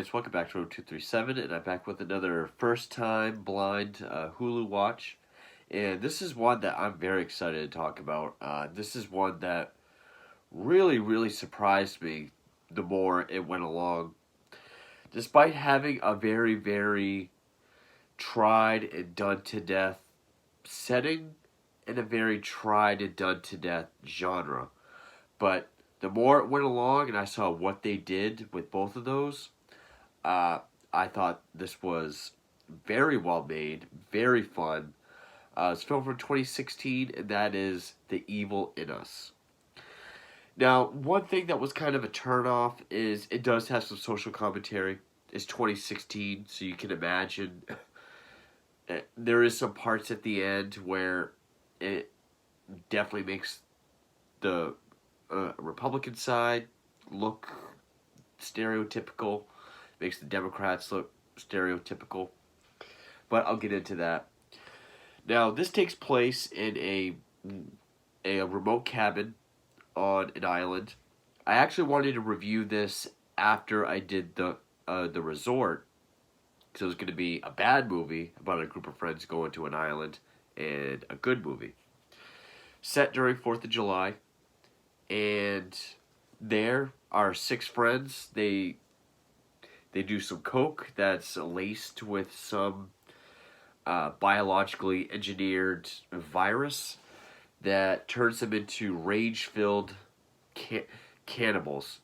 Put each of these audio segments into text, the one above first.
guys, welcome back to Room 237, and I'm back with another first-time blind Hulu watch. And this is one that I'm very excited to talk about. This is one that really surprised me the more it went along. Despite having a very tried and done-to-death setting and a very tried and done-to-death genre. But the more it went along and I saw what they did with both of those, uh, I thought this was very well made, very fun. It's filmed from 2016, and that is The Evil in Us. Now, one thing that was kind of a turnoff is it does have some social commentary. It's 2016, so you can imagine there is some parts at the end where it definitely makes the Republican side look stereotypical, makes the Democrats look stereotypical. But I'll get into that. Now, this takes place in a remote cabin on an island. I actually wanted to review this after I did the resort, because it was going to be a bad movie about a group of friends going to an island, and a good movie set during 4th of July. And there are 6 friends. They do some coke that's laced with some biologically engineered virus that turns them into rage-filled cannibals.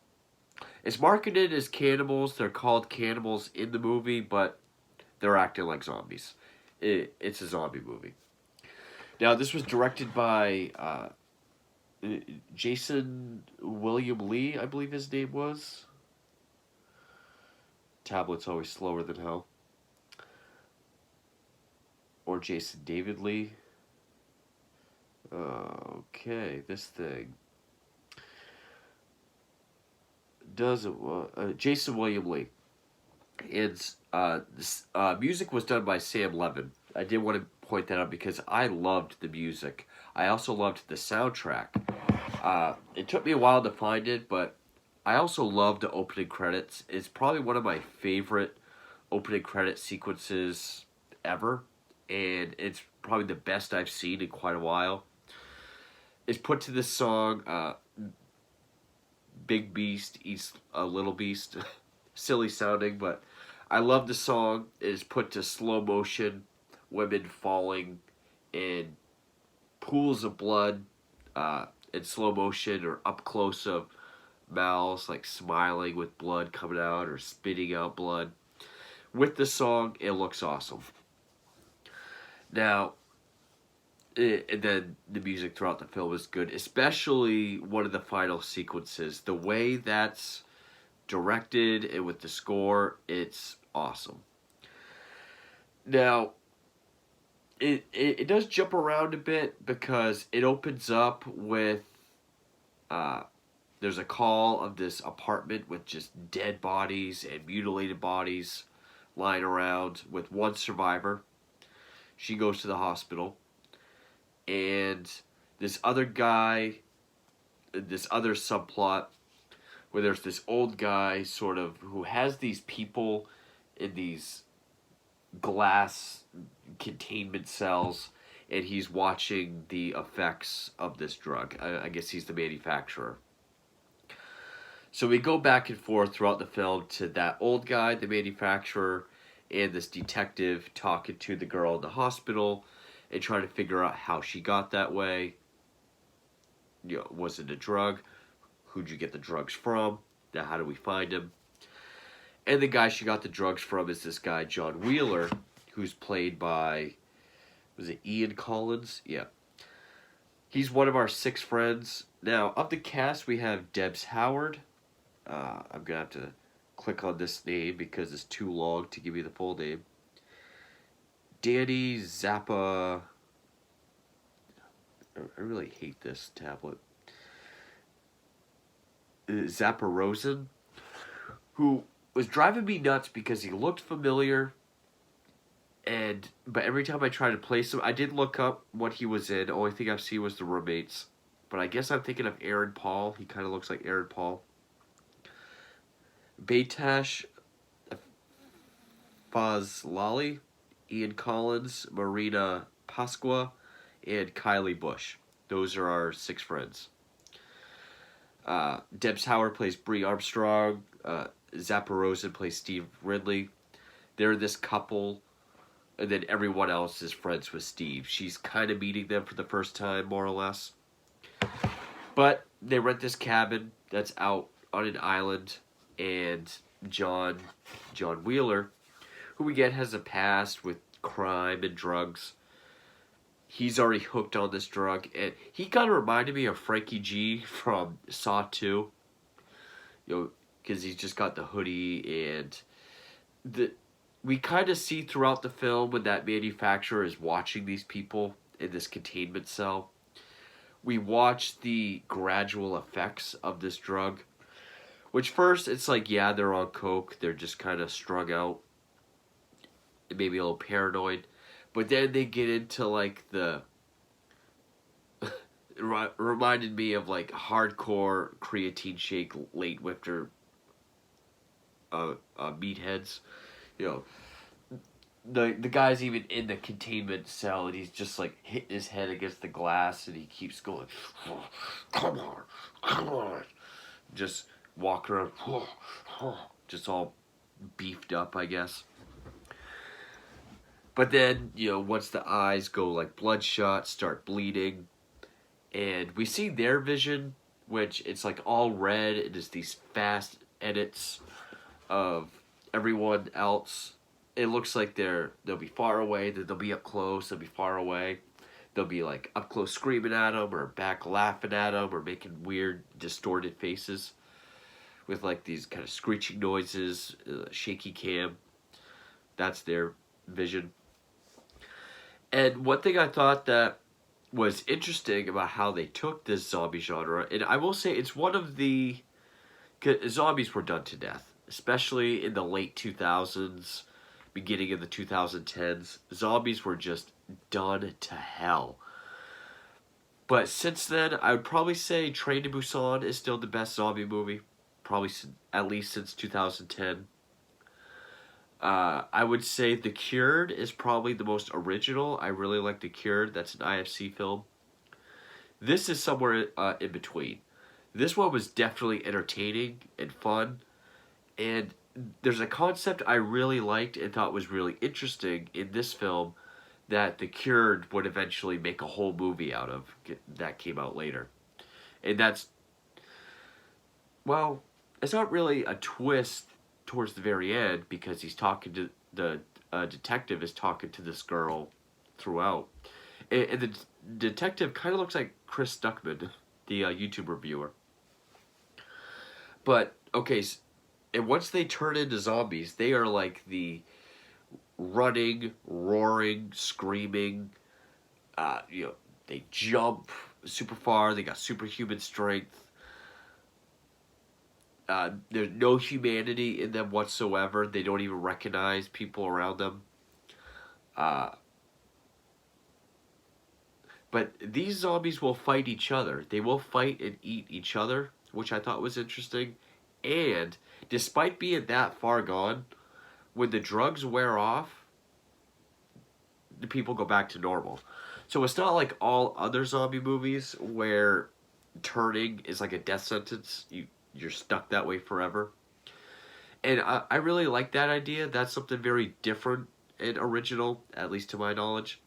It's marketed as cannibals. They're called cannibals in the movie, but they're acting like zombies. It's a zombie movie. Now, this was directed by Jason William Lee, I believe his name was. Tablet's always slower than hell. Or Jason David Lee. Okay, this thing does it. Jason William Lee. And this music was done by Sam Levin. I did want to point that out because I loved the music. I also loved the soundtrack. It took me a while to find it, but I also loved the opening credits. It's probably one of my favorite opening credit sequences ever, and it's probably the best I've seen in quite a while. It's put to this song, Big Beast Eats a Little Beast. Silly sounding, but I love the song. It is put to slow motion, women falling in pools of blood, in slow motion or up close of mouths, like smiling with blood coming out or spitting out blood. With the song, it looks awesome. Now, and then the music throughout the film is good, especially one of the final sequences. The way that's directed and with the score, it's awesome. Now, it does jump around a bit because it opens up with there's a call of this apartment with just dead bodies and mutilated bodies lying around with one survivor. She goes to the hospital, and this other guy, this other subplot where there's this old guy sort of who has these people in these glass containment cells, and he's watching the effects of this drug. I guess he's the manufacturer. So we go back and forth throughout the film to that old guy, the manufacturer, and this detective talking to the girl in the hospital and trying to figure out how she got that way. You know, was it a drug? Who'd you get the drugs from? Now, how do we find him? And the guy she got the drugs from is this guy, John Wheeler, who's played by, was it Ian Collins? Yeah. He's one of our 6 friends. Now, of the cast, we have Debs Howard. I'm going to have to click on this name because it's too long to give you the full name. Danny Zappa. I really hate this tablet. Zapparosen, who was driving me nuts because he looked familiar, but every time I tried to place him, I did look up what he was in. The only thing I've seen was The Roommates, but I guess I'm thinking of Aaron Paul. He kind of looks like Aaron Paul. Baytash Faz Lally, Ian Collins, Marina Pasqua, and Kylie Bush. Those are our 6 friends. Debs Howard plays Brie Armstrong. Zappa Rosen plays Steve Ridley. They're this couple, and then everyone else is friends with Steve. She's kind of meeting them for the first time, more or less. But they rent this cabin that's out on an island, and John Wheeler, who we get has a past with crime and drugs. He's already hooked on this drug, and he kind of reminded me of Frankie G from Saw 2. Because he's just got the hoodie, and we kind of see throughout the film when that manufacturer is watching these people in this containment cell. We watch the gradual effects of this drug, which first it's like, yeah, they're on coke, they're just kind of strung out, maybe a little paranoid, but then they get into like the it reminded me of like hardcore creatine shake late lifter meatheads. The guy's even in the containment cell, and he's just like hitting his head against the glass, and he keeps going, come on, just walking around, just all beefed up, I guess. But then, once the eyes go like bloodshot, start bleeding, and we see their vision, which it's like all red, and it's these fast edits of everyone else. It looks like they'll be far away, then they'll be up close, they'll be far away. They'll be like up close screaming at them, or back laughing at them, or making weird distorted faces with like these kind of screeching noises, shaky cam. That's their vision. And one thing I thought that was interesting about how they took this zombie genre, and I will say it's one of the... Zombies were done to death, especially in the late 2000s, beginning of the 2010s. Zombies were just done to hell. But since then, I would probably say Train to Busan is still the best zombie movie, probably at least since 2010. I would say The Cured is probably the most original. I really like The Cured. That's an IFC film. This is somewhere in between. This one was definitely entertaining and fun. And there's a concept I really liked and thought was really interesting in this film that The Cured would eventually make a whole movie out of that came out later. And that's... Well, it's not really a twist towards the very end, because he's talking to the detective is talking to this girl throughout, and the detective kind of looks like Chris Stuckman, the YouTube reviewer. But okay, and once they turn into zombies, they are like the running, roaring, screaming. They jump super far. They got superhuman strength. There's no humanity in them whatsoever. They don't even recognize people around them. But these zombies will fight each other. They will fight and eat each other, which I thought was interesting. And despite being that far gone, when the drugs wear off, the people go back to normal. So it's not like all other zombie movies where turning is like a death sentence. You're stuck that way forever. And I really like that idea. That's something very different and original, at least to my knowledge.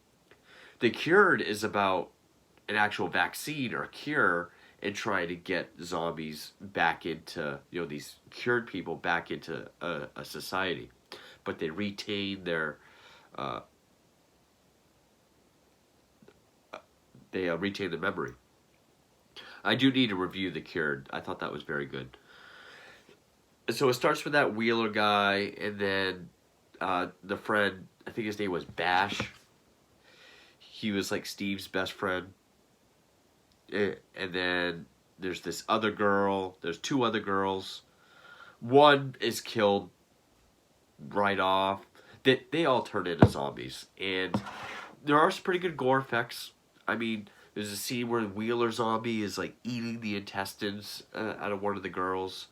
The Cured is about an actual vaccine or a cure and trying to get zombies back into, these cured people back into a society. But they retain their... retain the memory. I do need to review The Cured. I thought that was very good. So it starts with that Wheeler guy, and then the friend, I think his name was Bash. He was like Steve's best friend. And then there's this other girl. There's 2 other girls. One is killed right off. They all turn into zombies. And there are some pretty good gore effects. I mean... There's a scene where the Wheeler zombie is like eating the intestines out of one of the girls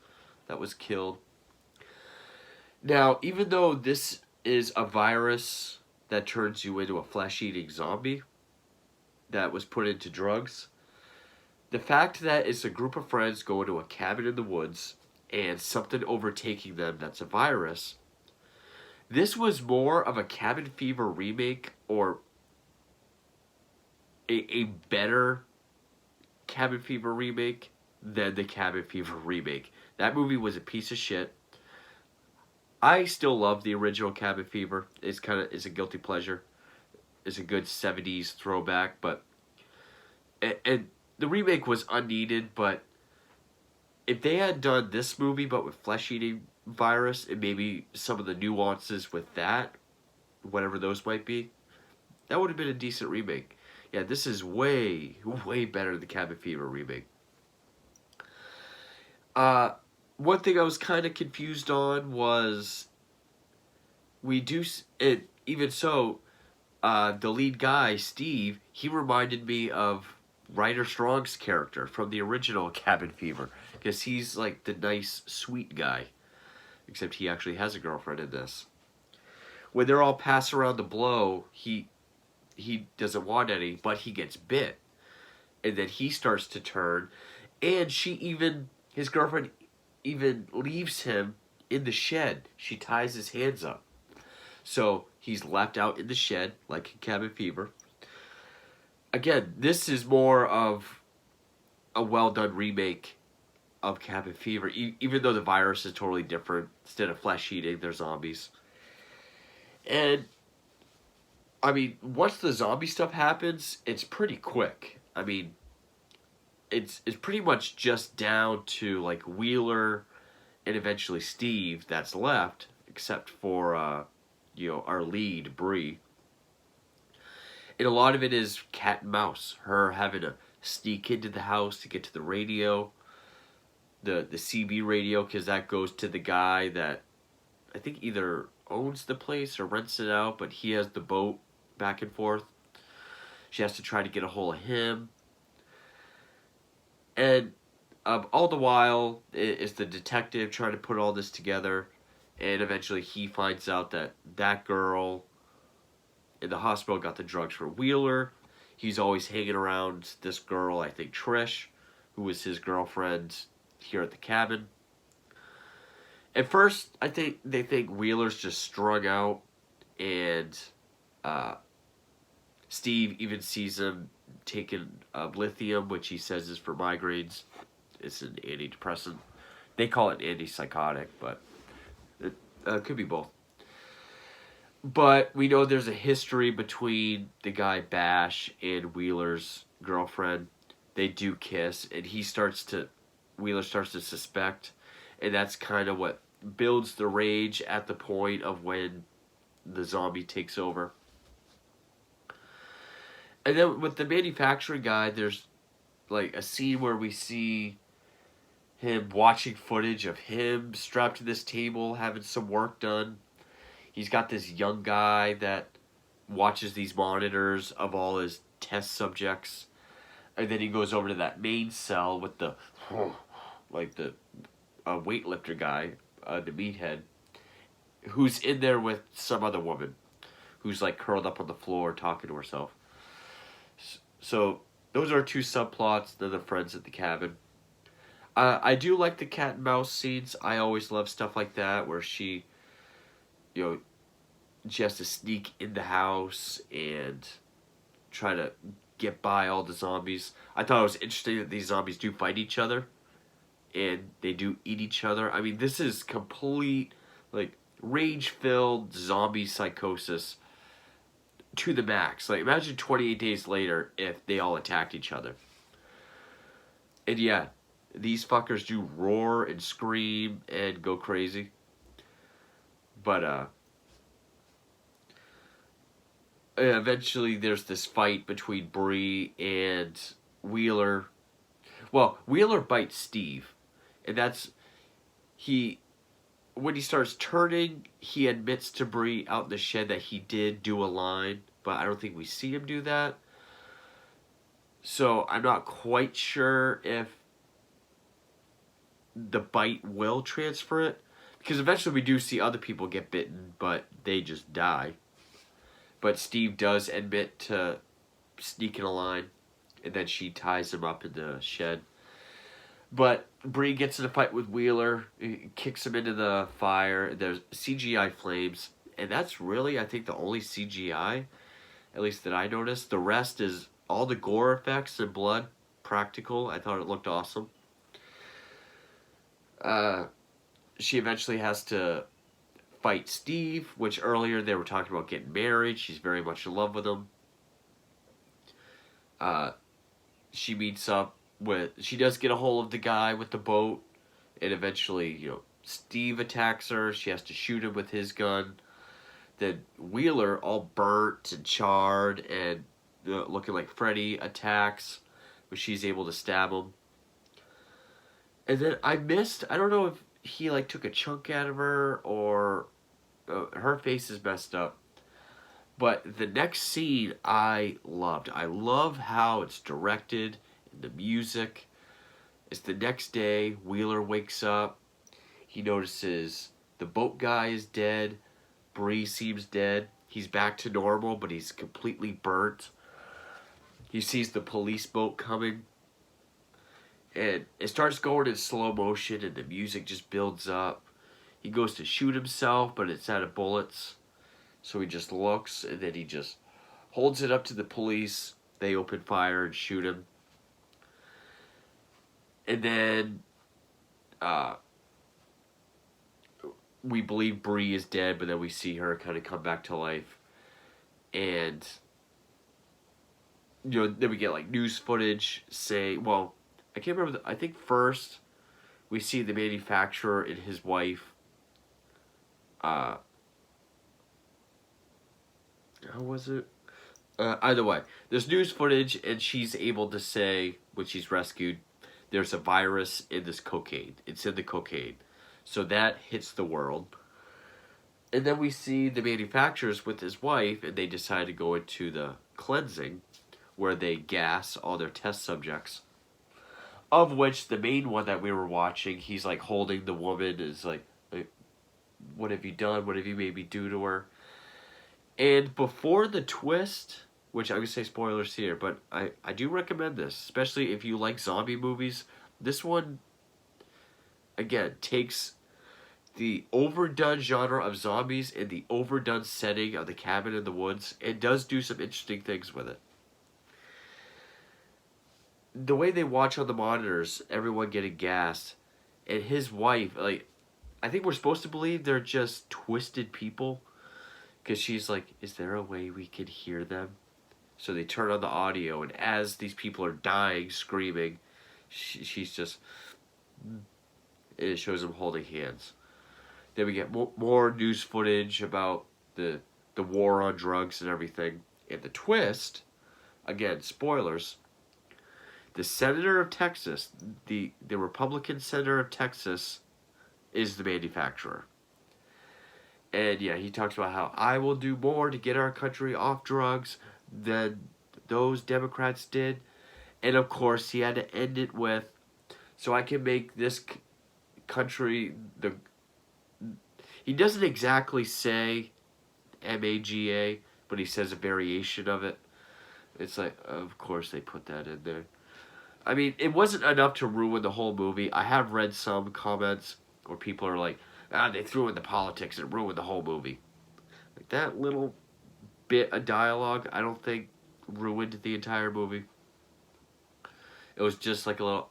that was killed. Now, even though this is a virus that turns you into a flesh-eating zombie that was put into drugs. The fact that it's a group of friends going to a cabin in the woods and something overtaking them that's a virus. This was more of a Cabin Fever remake or a better Cabin Fever remake than the Cabin Fever remake. That movie was a piece of shit. I still love the original Cabin Fever. It's a guilty pleasure. It's a good 70s throwback, but and the remake was unneeded, but if they had done this movie but with flesh eating virus and maybe some of the nuances with that, whatever those might be, that would have been a decent remake. Yeah, this is way, way better than the Cabin Fever remake. Uh, One thing I was kind of confused on was we do it. Even so, the lead guy Steve, he reminded me of Ryder Strong's character from the original Cabin Fever because he's like the nice, sweet guy. Except he actually has a girlfriend in this. When they're all passed around the blow, he doesn't want any, but he gets bit, and then he starts to turn, and his girlfriend even leaves him in the shed. She ties his hands up, so he's left out in the shed like in Cabin Fever. Again, this is more of a well done remake of Cabin Fever, even though the virus is totally different. Instead of flesh eating, they're zombies. And I mean, once the zombie stuff happens, it's pretty quick. I mean, it's pretty much just down to like Wheeler and eventually Steve that's left, except for our lead Bree. And a lot of it is cat and mouse. Her having to sneak into the house to get to the radio, the CB radio, because that goes to the guy that I think either owns the place or rents it out, but he has the boat back and forth. She has to try to get a hold of him. And all the while is the detective trying to put all this together, and eventually he finds out that that girl in the hospital got the drugs for Wheeler. He's always hanging around this girl, I think Trish, who was his girlfriend here at the cabin. At first, I think they think Wheeler's just strung out, and Steve even sees him taking lithium, which he says is for migraines. It's an antidepressant. They call it antipsychotic, but it could be both. But we know there's a history between the guy Bash and Wheeler's girlfriend. They do kiss, and Wheeler starts to suspect, and that's kind of what builds the rage at the point of when the zombie takes over. And then with the manufacturing guy, there's like a scene where we see him watching footage of him strapped to this table having some work done. He's got this young guy that watches these monitors of all his test subjects. And then he goes over to that main cell with the weightlifter guy, the meathead, who's in there with some other woman who's like curled up on the floor talking to herself. So those are two subplots. They're the friends at the cabin. I do like the cat and mouse scenes. I always love stuff like that where she has to sneak in the house and try to get by all the zombies. I thought it was interesting that these zombies do fight each other and they do eat each other. I mean, this is complete like rage-filled zombie psychosis to the max. Like, imagine 28 days later if they all attacked each other. And yeah, these fuckers do roar and scream and go crazy. But eventually there's this fight between Bree and Wheeler. Well, Wheeler bites Steve, and when he starts turning, he admits to Bree out in the shed that he did do a line, but I don't think we see him do that. So I'm not quite sure if the bite will transfer it, because eventually we do see other people get bitten, but they just die. But Steve does admit to sneaking a line, and then she ties him up in the shed. But Bree gets in a fight with Wheeler, kicks him into the fire. There's CGI flames, and that's really, I think, the only CGI, at least that I noticed. The rest is all the gore effects and blood, practical. I thought it looked awesome. She eventually has to fight Steve, which earlier they were talking about getting married. She's very much in love with him. She meets up with, she does get a hold of the guy with the boat, and eventually, Steve attacks her. She has to shoot him with his gun. Then Wheeler, all burnt and charred and looking like Freddy, attacks, but she's able to stab him. And then I don't know if he took a chunk out of her or her face is messed up. But the next scene I loved. I love how it's directed, and the music. It's the next day. Wheeler wakes up. He notices the boat guy is dead. Bree seems dead. He's back to normal, but he's completely burnt. He sees the police boat coming. And it starts going in slow motion, and the music just builds up. He goes to shoot himself, but it's out of bullets. So he just looks, and then he just holds it up to the police. They open fire and shoot him. And then we believe Bree is dead, but then we see her kind of come back to life. And, then we get news footage I can't remember. I think first we see the manufacturer and his wife. How was it? Either way, there's news footage, and she's able to say, when she's rescued, there's a virus in this cocaine. It's in the cocaine. So that hits the world. And then we see the manufacturers with his wife, and they decide to go into the cleansing, where they gas all their test subjects. Of which, the main one that we were watching, he's holding the woman, is like, what have you done? What have you made me do to her? And before the twist, which I'm going to say spoilers here, but I do recommend this, especially if you like zombie movies. This one, again, takes the overdone genre of zombies and the overdone setting of the cabin in the woods. It does do some interesting things with it. The way they watch on the monitors, everyone getting gassed, and his wife, I think we're supposed to believe they're just twisted people. Because she's like, is there a way we could hear them? So they turn on the audio, and as these people are dying, screaming, she's just... And it shows them holding hands. Then we get more news footage about the war on drugs and everything. And the twist, again, spoilers, the senator of Texas, the Republican senator of Texas, is the manufacturer. And yeah, he talks about how I will do more to get our country off drugs than those Democrats did. And of course, he had to end it with, so I can make this country he doesn't exactly say MAGA, but he says a variation of it. It's like, of course they put that in there. I mean, it wasn't enough to ruin the whole movie. I have read some comments where people are like, they threw in the politics and ruined the whole movie. That little bit of dialogue, I don't think ruined the entire movie. It was just a little,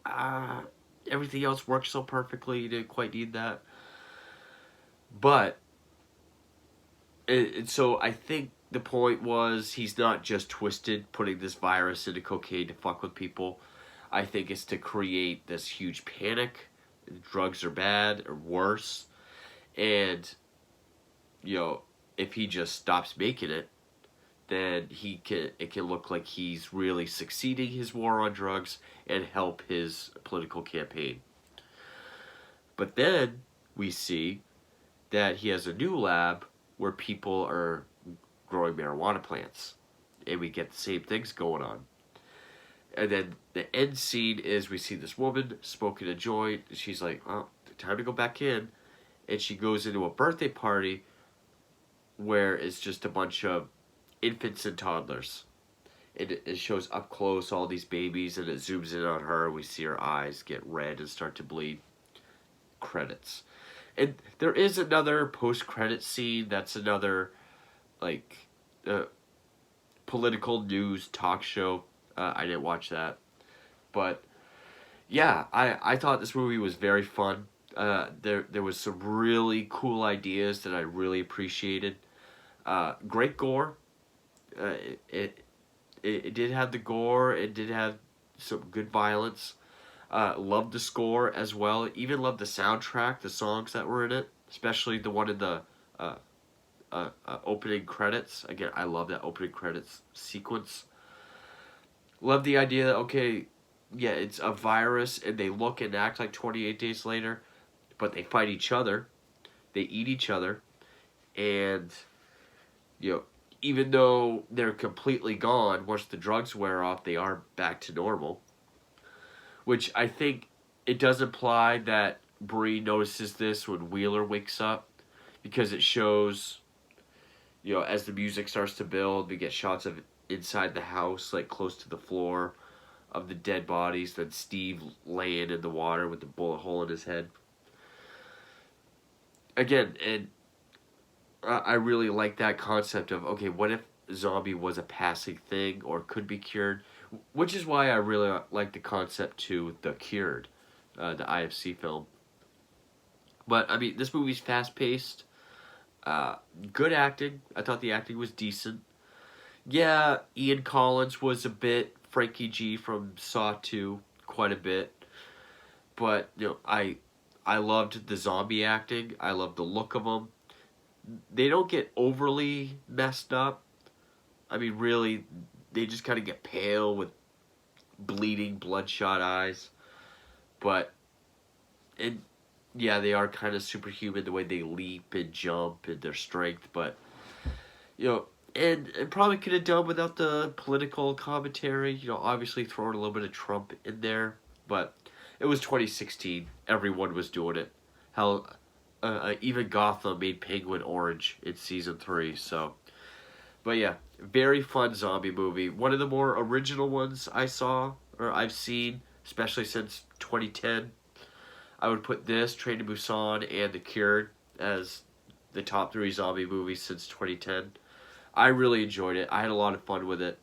everything else worked so perfectly, you didn't quite need that. But, so I think the point was, he's not just twisted, putting this virus into cocaine to fuck with people. I think it's to create this huge panic. Drugs are bad, or worse. And, if he just stops making it, then it can look like he's really succeeding his war on drugs and help his political campaign. But then we see that he has a new lab where people are growing marijuana plants. And we get the same things going on. And then the end scene is we see this woman smoking a joint. She's like, time to go back in. and she goes into a birthday party where it's just a bunch of infants and toddlers. It shows up close all these babies, and it zooms in on her. We see her eyes get red and start to bleed. Credits. And there is another post-credit scene that's another, like, political news talk show. I didn't watch that. But, yeah, I thought this movie was very fun. There was some really cool ideas that I really appreciated. Great gore. Uh, it, it did have the gore. It did have some good violence. Loved the score as well. Even loved the soundtrack, the songs that were in it, especially the one in the uh, opening credits. Again, I love that opening credits sequence. Love the idea that, okay, yeah, it's a virus and they look and act like 28 days later, but they fight each other, they eat each other, and, you know, even though they're completely gone, once the drugs wear off, they are back to normal. Which I think it does imply that Bree notices this when Wheeler wakes up, because it shows, as the music starts to build, we get shots of inside the house, like close to the floor of the dead bodies, then Steve laying in the water with the bullet hole in his head. Again, and I really like that concept of, okay, what if zombie was a passing thing or could be cured? Which is why I really like the concept to The Cured, the IFC film. But, I mean, this movie's fast-paced. Good acting. I thought the acting was decent. Yeah, Ian Collins was a bit Frankie G from Saw 2, quite a bit. But, I loved the zombie acting. I loved the look of them. They don't get overly messed up. I mean, really, they just kind of get pale with bleeding, bloodshot eyes. But, and yeah, they are kind of superhuman the way they leap and jump and their strength. But, and it probably could have done without the political commentary. Obviously throwing a little bit of Trump in there. But it was 2016. Everyone was doing it. Hell, even Gotham made Penguin orange in season 3. So, but yeah, very fun zombie movie. One of the more original ones I saw or I've seen, especially since 2010. I would put this, Train to Busan, and The Cured as the top 3 zombie movies since 2010. I really enjoyed it. I had a lot of fun with it.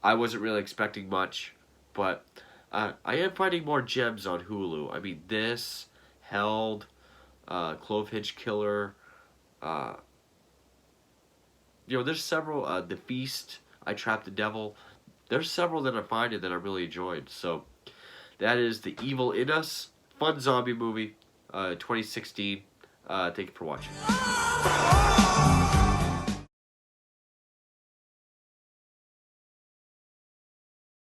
I wasn't really expecting much, but I am finding more gems on Hulu. I mean, this, Held, Clove Hitch Killer. There's several. The Feast, I Trapped the Devil. There's several that I'm finding that I really enjoyed. So that is The Evil in Us. Fun zombie movie, 2016. Thank you for watching.